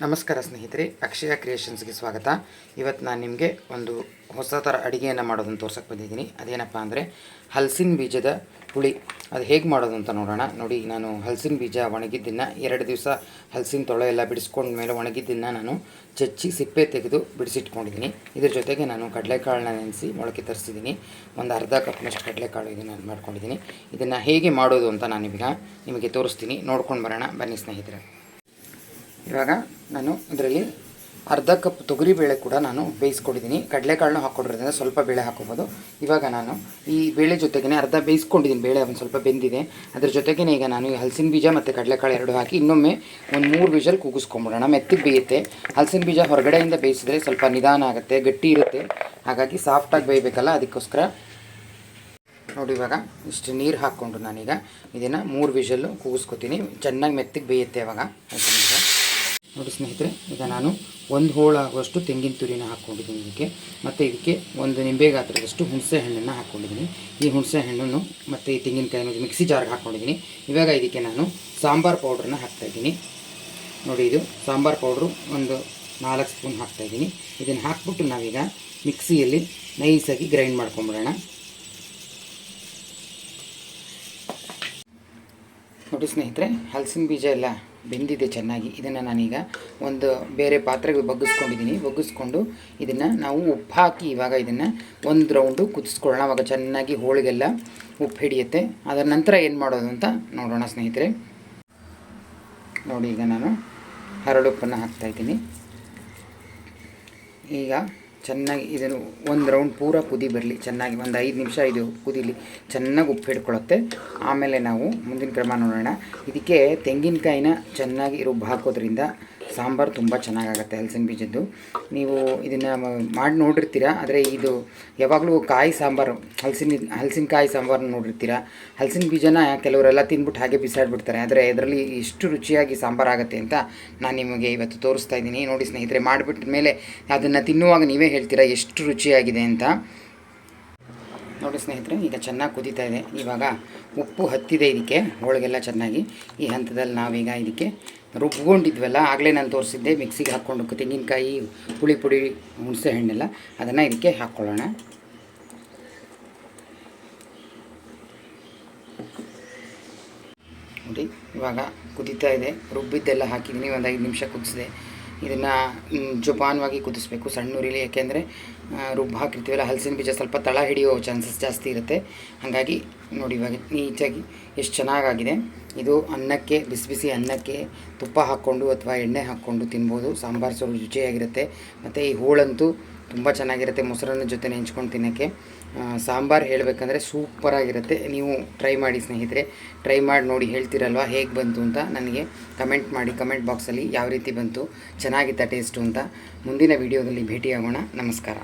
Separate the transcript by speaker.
Speaker 1: ನಮಸ್ಕಾರ ಸ್ನೇಹಿತರೆ, ಅಕ್ಷಯ ಕ್ರಿಯೇಷನ್ಸ್ಗೆ ಸ್ವಾಗತ. ಇವತ್ತು ನಾನು ನಿಮಗೆ ಒಂದು ಹೊಸ ಥರ ಅಡುಗೆಯನ್ನು ಮಾಡೋದನ್ನು ತೋರ್ಸಕ್ಕೆ ಬಂದಿದ್ದೀನಿ. ಅದೇನಪ್ಪ ಅಂದರೆ ಹಲಸಿನ ಬೀಜದ ಹುಳಿ. ಅದು ಹೇಗೆ ಮಾಡೋದು ಅಂತ ನೋಡೋಣ. ನೋಡಿ, ನಾನು ಹಲಸಿನ ಬೀಜ ಒಣಗಿದ್ದನ್ನು 2 ದಿವಸ ಹಲಸಿನ ತೊಳೆ ಎಲ್ಲ ಬಿಡಿಸ್ಕೊಂಡ ಮೇಲೆ ಒಣಗಿದ್ದನ್ನು ನಾನು ಚಚ್ಚಿ ಸಿಪ್ಪೆ ತೆಗೆದು ಬಿಡಿಸಿಟ್ಕೊಂಡಿದ್ದೀನಿ. ಇದ್ರ ಜೊತೆಗೆ ನಾನು ಕಡಲೆಕಾಳನ್ನ ನೆನೆಸಿ ಮೊಳಕೆ ತರಿಸಿದ್ದೀನಿ. ಒಂದು ಅರ್ಧ ಕಪ್ನಷ್ಟು ಕಡಲೆಕಾಳು ಇದನ್ನು ಮಾಡ್ಕೊಂಡಿದ್ದೀನಿ. ಇದನ್ನು ಹೇಗೆ ಮಾಡೋದು ಅಂತ ನಾನು ಈಗ ನಿಮಗೆ ತೋರಿಸ್ತೀನಿ. ನೋಡ್ಕೊಂಡು ಬರೋಣ ಬನ್ನಿ ಸ್ನೇಹಿತರೆ. ಇವಾಗ ನಾನು ಇದರಲ್ಲಿ ಅರ್ಧ ಕಪ್ ತೊಗರಿಬೇಳೆ ಕೂಡ ನಾನು ಬೇಯಿಸ್ಕೊಂಡಿದ್ದೀನಿ. ಕಡಲೆಕಾಳನ್ನ ಹಾಕ್ಕೊಂಡಿರೋದ್ರಿಂದ ಸ್ವಲ್ಪ ಬೇಳೆ ಹಾಕೋಬೋದು. ಇವಾಗ ನಾನು ಈ ಬೇಳೆ ಜೊತೆಗೇ ಅರ್ಧ ಬೇಯಿಸ್ಕೊಂಡಿದ್ದೀನಿ. ಬೇಳೆ ಒಂದು ಸ್ವಲ್ಪ ಬೆಂದಿದೆ. ಅದ್ರ ಜೊತೆಗೇ ಈಗ ನಾನು ಈ ಹಲಸಿನ ಬೀಜ ಮತ್ತು ಕಡಲೆಕಾಳು ಎರಡು ಹಾಕಿ ಇನ್ನೊಮ್ಮೆ ಒಂದು 3 ವಿಷಲ್ ಕೂಗಿಸ್ಕೊಂಬಿಡೋಣ. ಮೆತ್ತಗೆ ಬೇಯುತ್ತೆ. ಹಲಸಿನ ಬೀಜ ಹೊರಗಡೆಯಿಂದ ಬೇಯಿಸಿದ್ರೆ ಸ್ವಲ್ಪ ನಿಧಾನ ಆಗುತ್ತೆ, ಗಟ್ಟಿ ಇರುತ್ತೆ. ಹಾಗಾಗಿ ಸಾಫ್ಟಾಗಿ ಬೇಯಬೇಕಲ್ಲ, ಅದಕ್ಕೋಸ್ಕರ ನೋಡಿ ಇವಾಗ ಇಷ್ಟು ನೀರು ಹಾಕ್ಕೊಂಡು ನಾನೀಗ ಇದನ್ನು 3 ವಿಷಲ್ಲು ಕೂಗಿಸ್ಕೊತೀನಿ. ಚೆನ್ನಾಗಿ ಮೆತ್ತಗೆ ಬೇಯುತ್ತೆ ಅವಾಗ ಹಲಸಿನ ಬೀಜ. ನೋಡಿ ಸ್ನೇಹಿತರೆ, ಈಗ ನಾನು 1 ಹೋಳಾಗುವಷ್ಟು ತೆಂಗಿನ ತುರಿನ ಹಾಕ್ಕೊಂಡಿದ್ದೀನಿ ಇದಕ್ಕೆ. ಮತ್ತು ಇದಕ್ಕೆ 1 ನಿಂಬೆ ಗಾತ್ರದಷ್ಟು ಹುಣಸೆ ಹಣ್ಣನ್ನು ಹಾಕ್ಕೊಂಡಿದ್ದೀನಿ. ಈ ಹುಣಸೆ ಹಣ್ಣನ್ನು ಮತ್ತು ಈ ತೆಂಗಿನಕಾಯಿನ ಮಿಕ್ಸಿ ಜಾರ್ಗೆ ಹಾಕ್ಕೊಂಡಿದ್ದೀನಿ. ಇವಾಗ ಇದಕ್ಕೆ ನಾನು ಸಾಂಬಾರು ಪೌಡ್ರನ್ನ ಹಾಕ್ತಾಯಿದ್ದೀನಿ. ನೋಡಿ, ಇದು ಸಾಂಬಾರು ಪೌಡ್ರು ಒಂದು 4 ಸ್ಪೂನ್ ಹಾಕ್ತಾಯಿದ್ದೀನಿ. ಇದನ್ನು ಹಾಕ್ಬಿಟ್ಟು ನಾವೀಗ ಮಿಕ್ಸಿಯಲ್ಲಿ ನೈಸಾಗಿ ಗ್ರೈಂಡ್ ಮಾಡ್ಕೊಂಬಿಡೋಣ. ನೋಡಿ ಸ್ನೇಹಿತರೆ, ಹಲಸಿನ ಬೀಜ ಎಲ್ಲ ಬೆಂದಿದೆ ಚೆನ್ನಾಗಿ. ಇದನ್ನು ನಾನೀಗ ಒಂದು ಬೇರೆ ಪಾತ್ರೆಗೆ ಬಗ್ಗಿಸ್ಕೊಂಡು ಇದನ್ನು ನಾವು ಉಪ್ಪು ಹಾಕಿ ಇವಾಗ ಇದನ್ನು 1 ರೌಂಡು ಕುದಿಸ್ಕೊಳ್ಳೋಣ. ಅವಾಗ ಚೆನ್ನಾಗಿ ಹೋಳಿಗೆಲ್ಲ ಉಪ್ಪು ಹಿಡಿಯುತ್ತೆ. ಅದರ ನಂತರ ಏನು ಮಾಡೋದು ಅಂತ ನೋಡೋಣ ಸ್ನೇಹಿತರೆ. ನೋಡಿ, ಈಗ ನಾನು ಹರಳುಪ್ಪನ್ನು ಹಾಕ್ತಾಯಿದ್ದೀನಿ. ಈಗ ಚೆನ್ನಾಗಿ ಇದನ್ನು 1 ರೌಂಡ್ ಪೂರ ಕುದಿ ಬರಲಿ. ಚೆನ್ನಾಗಿ ಒಂದು 5 ನಿಮಿಷ ಇದು ಕುದೀಲಿ, ಚೆನ್ನಾಗಿ ಉಪ್ಪು ಹಿಡ್ಕೊಳ್ಳುತ್ತೆ. ಆಮೇಲೆ ನಾವು ಮುಂದಿನ ಕ್ರಮ ನೋಡೋಣ. ಇದಕ್ಕೆ ತೆಂಗಿನಕಾಯಿನ ಚೆನ್ನಾಗಿ ರುಬ್ಬಿ ಹಾಕೋದ್ರಿಂದ ಸಾಂಬಾರು ತುಂಬ ಚೆನ್ನಾಗಾಗುತ್ತೆ ಹಲಸಿನ ಬೀಜದ್ದು. ನೀವು ಇದನ್ನು ಮಾಡಿ ನೋಡಿರ್ತೀರ, ಆದರೆ ಇದು ಯಾವಾಗಲೂ ಕಾಯಿ ಸಾಂಬಾರು, ಹಲಸಿನಕಾಯಿ ಸಾಂಬಾರನ್ನ ನೋಡಿರ್ತೀರ. ಹಲಸಿನ ಬೀಜನ ಕೆಲವರೆಲ್ಲ ತಿಂದ್ಬಿಟ್ಟು ಹಾಗೆ ಬಿಸಾಡಿಬಿಡ್ತಾರೆ. ಆದರೆ ಇದರಲ್ಲಿ ಎಷ್ಟು ರುಚಿಯಾಗಿ ಸಾಂಬಾರು ಆಗುತ್ತೆ ಅಂತ ನಾನು ನಿಮಗೆ ಇವತ್ತು ತೋರಿಸ್ತಾ ಇದ್ದೀನಿ. ನೋಡಿ ಸ್ನೇಹಿತರೆ, ಮಾಡಿಬಿಟ್ಟ ಮೇಲೆ ಅದನ್ನು ತಿನ್ನುವಾಗ ನೀವೇ ಹೇಳ್ತೀರಾ ಎಷ್ಟು ರುಚಿಯಾಗಿದೆ ಅಂತ. ನೋಡಿ ಸ್ನೇಹಿತರೆ, ಈಗ ಚೆನ್ನಾಗಿ ಕುದೀತಾ ಇದೆ. ಇವಾಗ ಉಪ್ಪು ಹತ್ತಿದೆ ಇದಕ್ಕೆ, ಹೋಳಿಗೆಲ್ಲ ಚೆನ್ನಾಗಿ. ಈ ಹಂತದಲ್ಲಿ ನಾವೀಗ ಇದಕ್ಕೆ ರುಬ್ಕೊಂಡಿದ್ವಲ್ಲ, ಆಗಲೇ ನಾನು ತೋರಿಸಿದ್ದೆ, ಮಿಕ್ಸಿಗೆ ಹಾಕ್ಕೊಂಡು ತೆಂಗಿನಕಾಯಿ, ಪುಳಿ ಪುಡಿ, ಹುಣಸೆ ಹಣ್ಣೆಲ್ಲ ಅದನ್ನು ಇದಕ್ಕೆ ಹಾಕ್ಕೊಳ್ಳೋಣ. ನೋಡಿ, ಇವಾಗ ಕುದೀತಾ ಇದೆ. ರುಬ್ಬಿದ್ದೆಲ್ಲ ಹಾಕಿದ್ದೀನಿ, ಒಂದು 5 ನಿಮಿಷ ಕುದಿಸಿದೆ. ಇದನ್ನು ಜೋಪಾನವಾಗಿ ಕುದಿಸ್ಬೇಕು, ಸಣ್ಣ ಉರಿಲಿ. ಯಾಕೆಂದರೆ ರುಬ್ಬು ಹಾಕಿರ್ತೀವಲ್ಲ, ಹಲಸಿನ ಬೀಜ ಸ್ವಲ್ಪ ತಳ ಹಿಡಿಯೋ ಚಾನ್ಸಸ್ ಜಾಸ್ತಿ ಇರುತ್ತೆ. ಹಾಗಾಗಿ ನೋಡಿ ಇವಾಗ ನೀಟಾಗಿ ಎಷ್ಟು ಚೆನ್ನಾಗಾಗಿದೆ. ಇದು ಅನ್ನಕ್ಕೆ, ಬಿಸಿ ಬಿಸಿ ಅನ್ನಕ್ಕೆ ತುಪ್ಪ ಹಾಕ್ಕೊಂಡು ಅಥವಾ ಎಣ್ಣೆ ಹಾಕ್ಕೊಂಡು ತಿನ್ಬೋದು. ಸಾಂಬಾರು ಸ್ವಲ್ಪ ರುಚಿಯಾಗಿರುತ್ತೆ. ಮತ್ತು ಈ ಹೋಳಂತೂ ತುಂಬ ಚೆನ್ನಾಗಿರುತ್ತೆ, ಮೊಸರನ್ನ ಜೊತೆ ನೆಂಚ್ಕೊಂಡು ತಿನ್ನೋಕ್ಕೆ. ಸಾಂಬಾರು ಹೇಳಬೇಕಂದ್ರೆ ಸೂಪರಾಗಿರುತ್ತೆ. ನೀವು ಟ್ರೈ ಮಾಡಿ ಸ್ನೇಹಿತರೆ, ಟ್ರೈ ಮಾಡಿ ನೋಡಿ, ಹೇಳ್ತೀರಲ್ವ ಹೇಗೆ ಬಂತು ಅಂತ ನನಗೆ ಕಮೆಂಟ್ ಮಾಡಿ. ಕಮೆಂಟ್ ಬಾಕ್ಸಲ್ಲಿ ಯಾವ ರೀತಿ ಬಂತು, ಚೆನ್ನಾಗಿತ್ತ ಟೇಸ್ಟು ಅಂತ. ಮುಂದಿನ ವೀಡಿಯೋದಲ್ಲಿ ಭೇಟಿಯಾಗೋಣ. ನಮಸ್ಕಾರ.